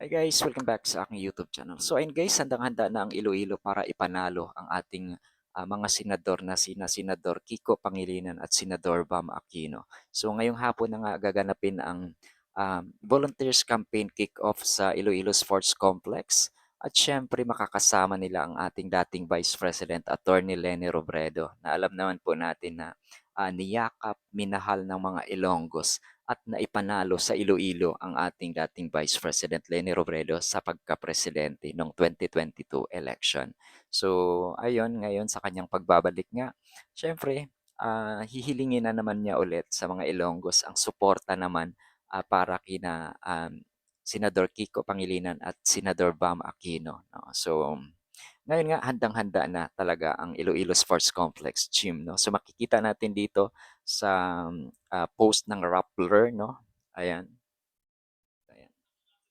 Hi guys, welcome back sa aking YouTube channel. So ayun guys, handang-handa na ang Iloilo para ipanalo ang ating mga senador na Senador Kiko Pangilinan at Senador Bam Aquino. So ngayong hapon na nga gaganapin ang Volunteers Campaign Kick-Off sa Iloilo Sports Complex. At syempre makakasama nila ang ating dating Vice President Attorney Leni Robredo na alam naman po natin na niyakap, minahal ng mga Ilonggos at naipanalo sa Iloilo ang ating dating Vice President Leni Robredo sa pagka-presidente noong 2022 election. So, ayun, ngayon sa kanyang pagbabalik nga, syempre, hihilingin na naman niya ulit sa mga Ilonggos ang suporta naman para kina Senador Kiko Pangilinan at Senador Bam Aquino. No? So, ngayon nga handang-handa na talaga ang Iloilo Sports Complex Gym, no? So makikita natin dito sa post ng Rappler, no? Ayan. Ayan.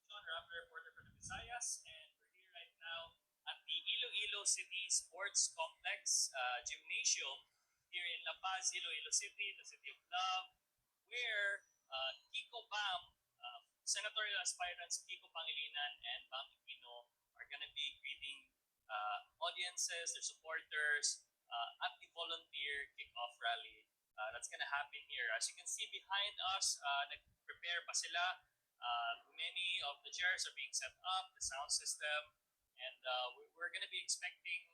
John Rappler, reporter for the Visayas, and we're here right now at the Iloilo City Sports Complex Gymnasium here in La Paz, Iloilo City, the city of love, where Kiko Bam, senatorial aspirants Kiko Pangilinan and Bam Aquino are going to be greeting audiences, their supporters, at the volunteer kickoff rally that's going to happen here. As you can see behind us, nag-prepare pa sila. Many of the chairs are being set up, the sound system, and we're going to be expecting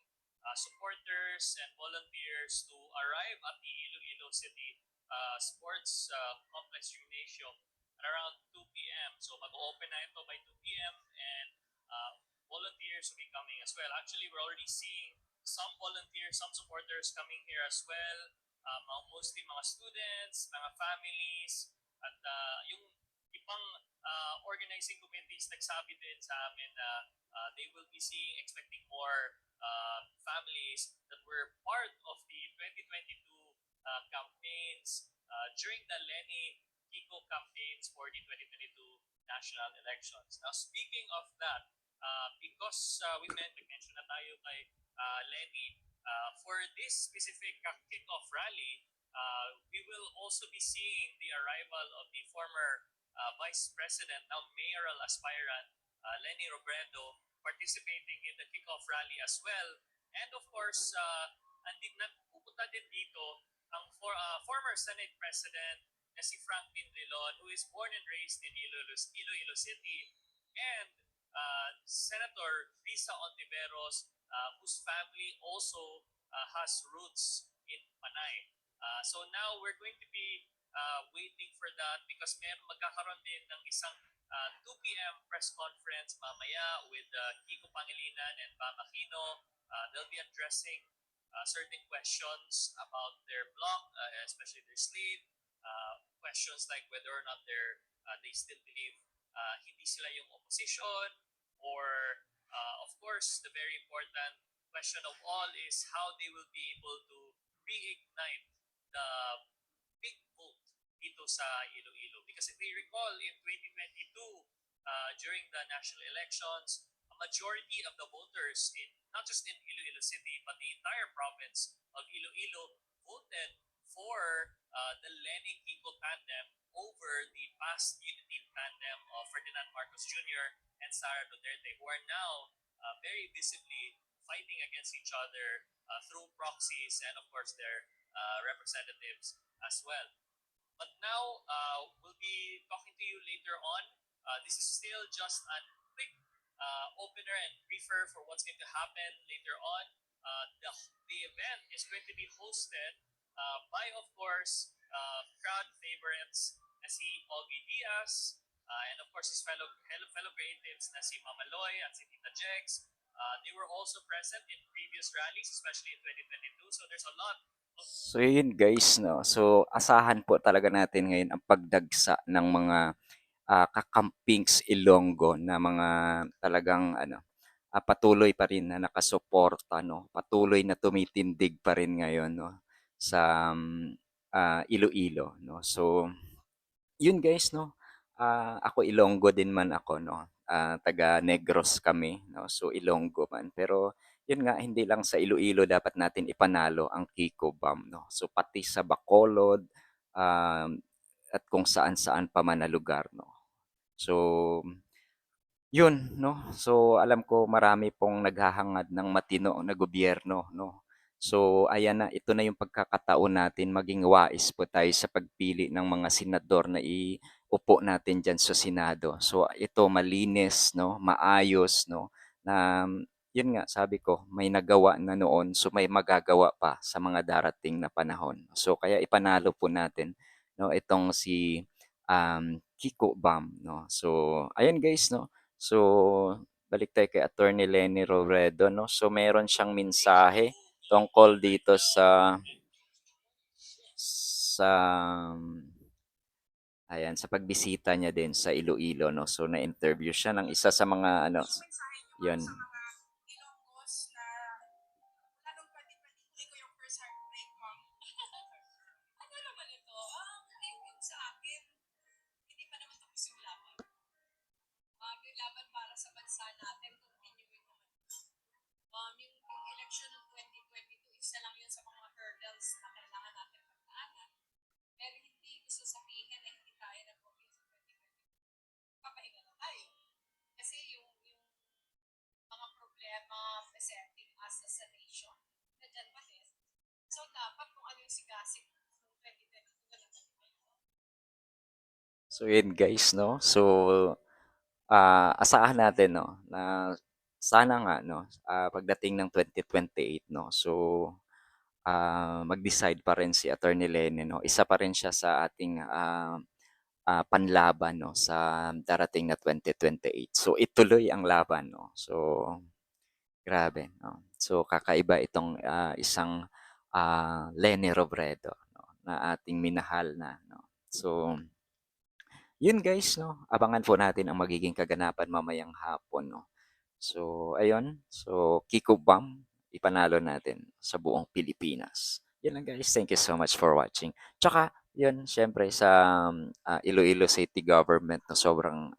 supporters and volunteers to arrive at the Iloilo City Sports Complex Gymnasium at around 2 p.m. So mag-open na ito by 2 p.m. and volunteers will be coming as well. Actually, we're already seeing some volunteers, some supporters coming here as well. Mostly mga students, mga families, at yung ibang organizing committees nagsabi din sa amin na they will be seeing, expecting more families that were part of the 2022 campaigns during the Lenny Kiko campaigns for the 2022 national elections. Now, speaking of that, because we mentioned na tayo kay Lenny, for this specific kickoff rally, we will also be seeing the arrival of the former Vice President, now mayoral aspirant, Leni Robredo, participating in the kickoff rally as well. And of course, pupunta din dito ang former Senate President na si Franklin Drilon, who is born and raised in Iloilo City, and Senator Risa Ontiveros, whose family also has roots in Panay. So now we're going to be waiting for that because magkakaroon din ng isang 2 p.m. press conference mamaya with Kiko Pangilinan and Bam Aquino. They'll be addressing certain questions about their bloc, especially their sleeve. Questions like whether or not they still believe hindi sila yung opposition, or of course the very important question of all is how they will be able to reignite the big vote dito sa Iloilo. Because if we recall in 2022, during the national elections, a majority of the voters in not just in Iloilo City but the entire province of Iloilo voted for the Lenny Kiko tandem over the past unity tandem of Ferdinand Marcos Jr. and Sara Duterte, who are now very visibly fighting against each other through proxies and of course their representatives as well. But now we'll be talking to you later on. This is still just a quick opener and briefer for what's going to happen later on. The event is going to be hosted by, of course, crowd favorites na si Ogie Diaz, and of course his fellow creatives na si Mama Loy at si Tita Jex. They were also present in previous rallies, especially in 2022. So there's a lot. So yun guys, no. So asahan po talaga natin ngayon ang pagdagsa ng mga kakampings Ilonggo na mga talagang patuloy pa rin na nakasuporta, no. Patuloy na tumitindig pa rin ngayon, no, sa Iloilo, no. So yun guys, no. Ako Ilonggo din man ako, no. Taga Negros kami, no. So Ilonggo man. Pero yun nga, hindi lang sa Iloilo dapat natin ipanalo ang Kiko Bam, no. So pati sa Bacolod, at kung saan-saan pa man na lugar, no. So Yun 'no, so alam ko marami pong naghahangad ng matino na gobyerno 'no. So ayan na, ito na yung pagkakataon natin maging wais po tayo sa pagpili ng mga senador na iupo natin diyan sa Senado. So ito malinis 'no, maayos 'no, na yun nga sabi ko may nagawa na noon, so may magagawa pa sa mga darating na panahon. So kaya ipanalo po natin 'no itong si, Kiko Bam 'no. So ayun guys 'no, so, balik tayo kay Attorney Lenny Robredo 'no. So, meron siyang mensahe tungkol dito sa ayan, sa pagbisita niya din sa Iloilo 'no. So, na-interview siya ng isa sa mga ano, 'yun. Ano naman ito? Ayun sa akin, hindi pa naman tapos yung laban. Yung laban para sa bansa natin, continuing naman. Yung election ng 2022, isa lang yun sa mga hurdles na kailangan natin pagdaanan. Pero hindi gusto sabihin na hindi tayo nag-focus sa 2022. Papahinga na tayo. Kasi yung mga problema presenting us as a nation, nandyan pa din. So, dapat kung ano yung sigasig ng 2022, wala na tayo. So, yun guys 'no. So, asahan natin 'no, na sana nga 'no, pagdating ng 2028 'no, so, mag-decide pa rin si Attorney Lenny 'no. Isa pa rin siya sa ating, panlaban 'no, sa darating na 2028. So, ituloy ang laban 'no. So, grabe 'no. So, kakaiba itong, isang, Leni Robredo 'no, na ating minahal na 'no. So, yun guys 'no, abangan po natin ang magiging kaganapan mamayang hapon 'no. So, ayun. So, Kiko Bam, ipanalo natin sa buong Pilipinas. Yun lang guys. Thank you so much for watching. Tsaka, yun, syempre sa Iloilo City Government no, sobrang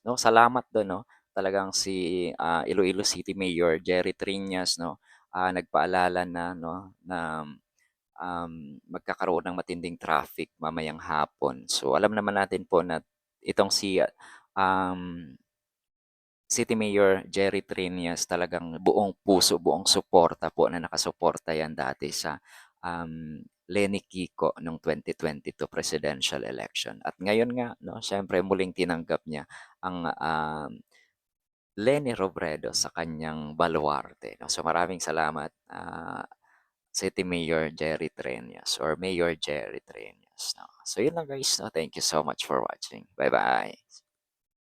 no, salamat doon no. Talagang si Iloilo City Mayor Jerry Triñas no, nagpaalala na no na magkakaroon ng matinding traffic mamayang hapon. So alam naman natin po na itong si um, City Mayor Jerry Trinas talagang buong puso, buong suporta po na nakasuporta yan dati sa Lenny Kiko noong 2022 presidential election. At ngayon nga, no, syempre muling tinanggap niya ang Lenny Robredo sa kanyang baluarte. No? So maraming salamat, City Mayor Jerry Trinas or Mayor Jerry Trinas. No? So yun lang guys. No? Thank you so much for watching. Bye-bye.